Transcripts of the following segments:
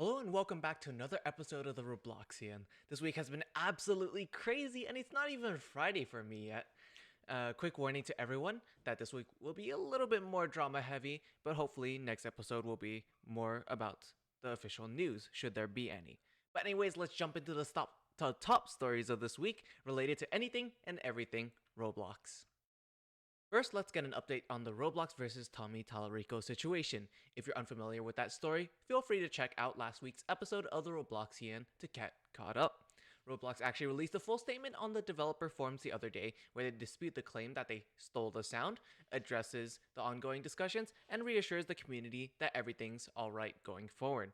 Hello and welcome back to another episode of the Robloxian. This week has been absolutely crazy and it's not even Friday for me yet. Quick warning to everyone that this week will be a little bit more drama heavy, but hopefully next episode will be more about the official news, should there be any. But anyways, let's jump into the top stories of this week related to anything and everything Roblox. First, let's get an update on the Roblox versus Tommy Tallarico situation. If you're unfamiliar with that story, feel free to check out last week's episode of the Robloxian to get caught up. Roblox actually released a full statement on the developer forums the other day where they dispute the claim that they stole the sound, addresses the ongoing discussions, and reassures the community that everything's alright going forward.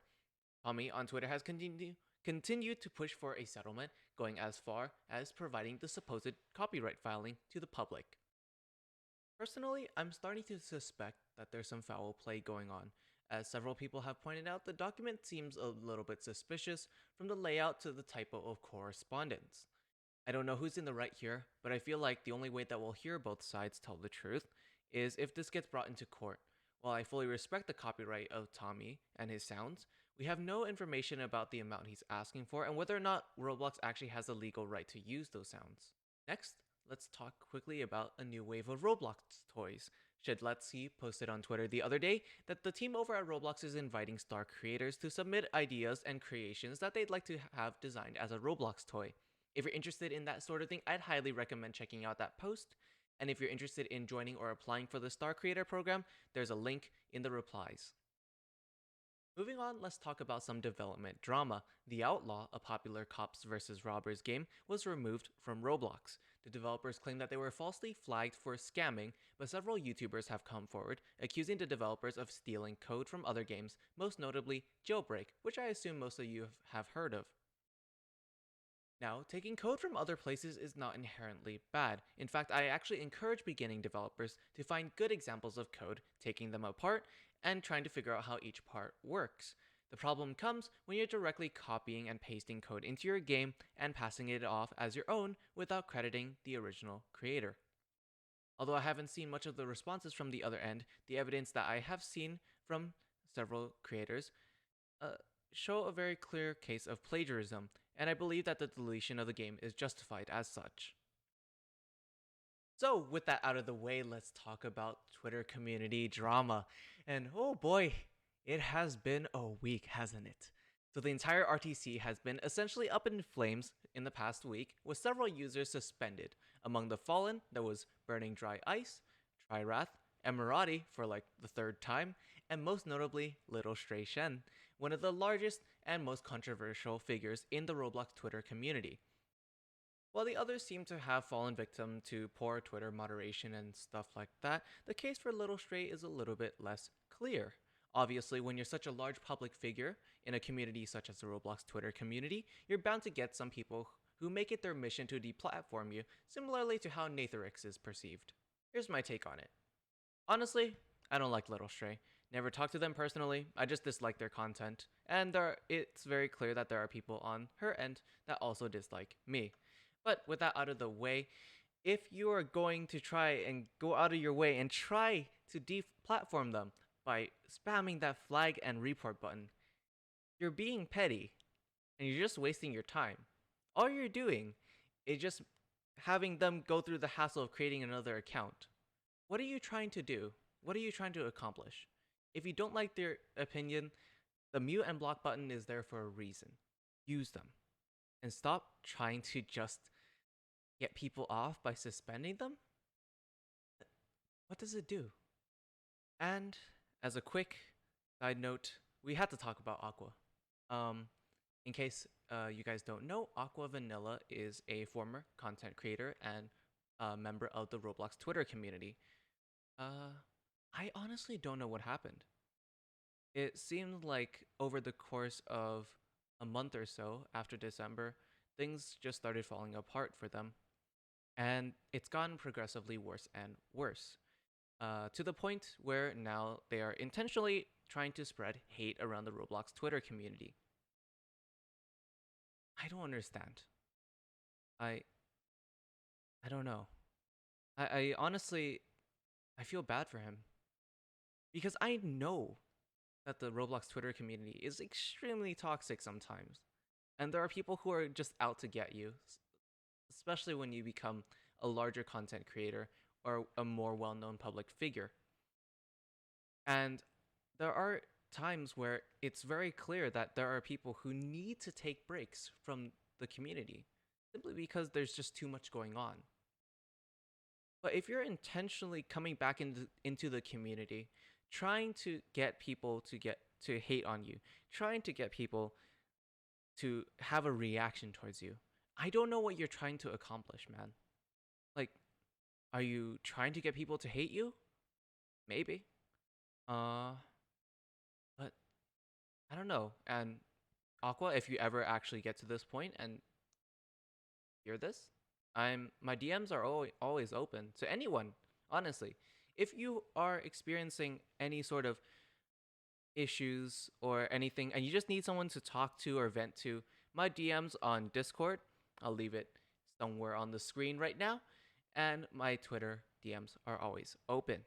Tommy on Twitter has continued to push for a settlement, going as far as providing the supposed copyright filing to the public. Personally, I'm starting to suspect that there's some foul play going on. As several people have pointed out, the document seems a little bit suspicious from the layout to the typo of correspondence. I don't know who's in the right here, but I feel like the only way that we'll hear both sides tell the truth is if this gets brought into court. While I fully respect the copyright of Tommy and his sounds, we have no information about the amount he's asking for and whether or not Roblox actually has the legal right to use those sounds. Next, let's talk quickly about a new wave of Roblox toys. Shedletsy posted on Twitter the other day that the team over at Roblox is inviting star creators to submit ideas and creations that they'd like to have designed as a Roblox toy. If you're interested in that sort of thing, I'd highly recommend checking out that post. And if you're interested in joining or applying for the Star Creator program, there's a link in the replies. Moving on, let's talk about some development drama. The Outlaw, a popular cops versus robbers game, was removed from Roblox. The developers claim that they were falsely flagged for scamming, but several YouTubers have come forward, accusing the developers of stealing code from other games, most notably Jailbreak, which I assume most of you have heard of. Now, taking code from other places is not inherently bad. In fact, I actually encourage beginning developers to find good examples of code, taking them apart, and trying to figure out how each part works. The problem comes when you're directly copying and pasting code into your game and passing it off as your own without crediting the original creator. Although I haven't seen much of the responses from the other end, the evidence that I have seen from several creators uh, show a very clear case of plagiarism, and I believe that the deletion of the game is justified as such. So, with that out of the way, let's talk about Twitter community drama. And oh boy, it has been a week, hasn't it? So, the entire RTC has been essentially up in flames in the past week, with several users suspended. Among the fallen, there was Burning Dry Ice, Triwrath, Emirati for like the third time, and most notably, Little Stray Shen, one of the largest and most controversial figures in the Roblox Twitter community. While the others seem to have fallen victim to poor Twitter moderation and stuff like that, the case for Little Stray is a little bit less clear. Obviously, when you're such a large public figure in a community such as the Roblox Twitter community, you're bound to get some people who make it their mission to deplatform you, similarly to how Natharix is perceived. Here's my take on it. Honestly, I don't like Little Stray. Never talked to them personally, I just dislike their content. And it's very clear that there are people on her end that also dislike me. But with that out of the way, if you are going to try and go out of your way and try to deplatform them by spamming that flag and report button, you're being petty and you're just wasting your time. All you're doing is just having them go through the hassle of creating another account. What are you trying to do? What are you trying to accomplish? If you don't like their opinion, the mute and block button is there for a reason. Use them. And stop trying to just get people off by suspending them? What does it do? And as a quick side note, we had to talk about Aqua. In case you guys don't know, Aqua Vanilla is a former content creator and a member of the Roblox Twitter community. I honestly don't know what happened. It seemed like over the course of a month or so after December, things just started falling apart for them. And it's gotten progressively worse and worse. To the point where now they are intentionally trying to spread hate around the Roblox Twitter community. I don't understand. I I don't know. I honestly I feel bad for him because I know that the Roblox Twitter community is extremely toxic sometimes. And there are people who are just out to get you, especially when you become a larger content creator or a more well known public figure. And there are times where it's very clear that there are people who need to take breaks from the community simply because there's just too much going on. But if you're intentionally coming back into the community, trying to get people to hate on you, trying to get people to have a reaction towards you, I don't know what you're trying to accomplish, man. Like, are you trying to get people to hate you? Maybe. But I don't know. And Aqua, if you ever actually get to this point and hear this, my DMs are always open to anyone, honestly. If you are experiencing any sort of issues or anything and you just need someone to talk to or vent to, my DMs on Discord, I'll leave it somewhere on the screen right now, and my Twitter DMs are always open.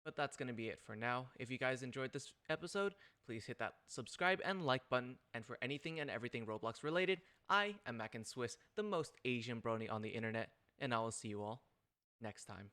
But that's going to be it for now. If you guys enjoyed this episode, please hit that subscribe and like button. And for anything and everything Roblox related, I am MacAndSwiss, the most Asian brony on the internet, and I will see you all next time.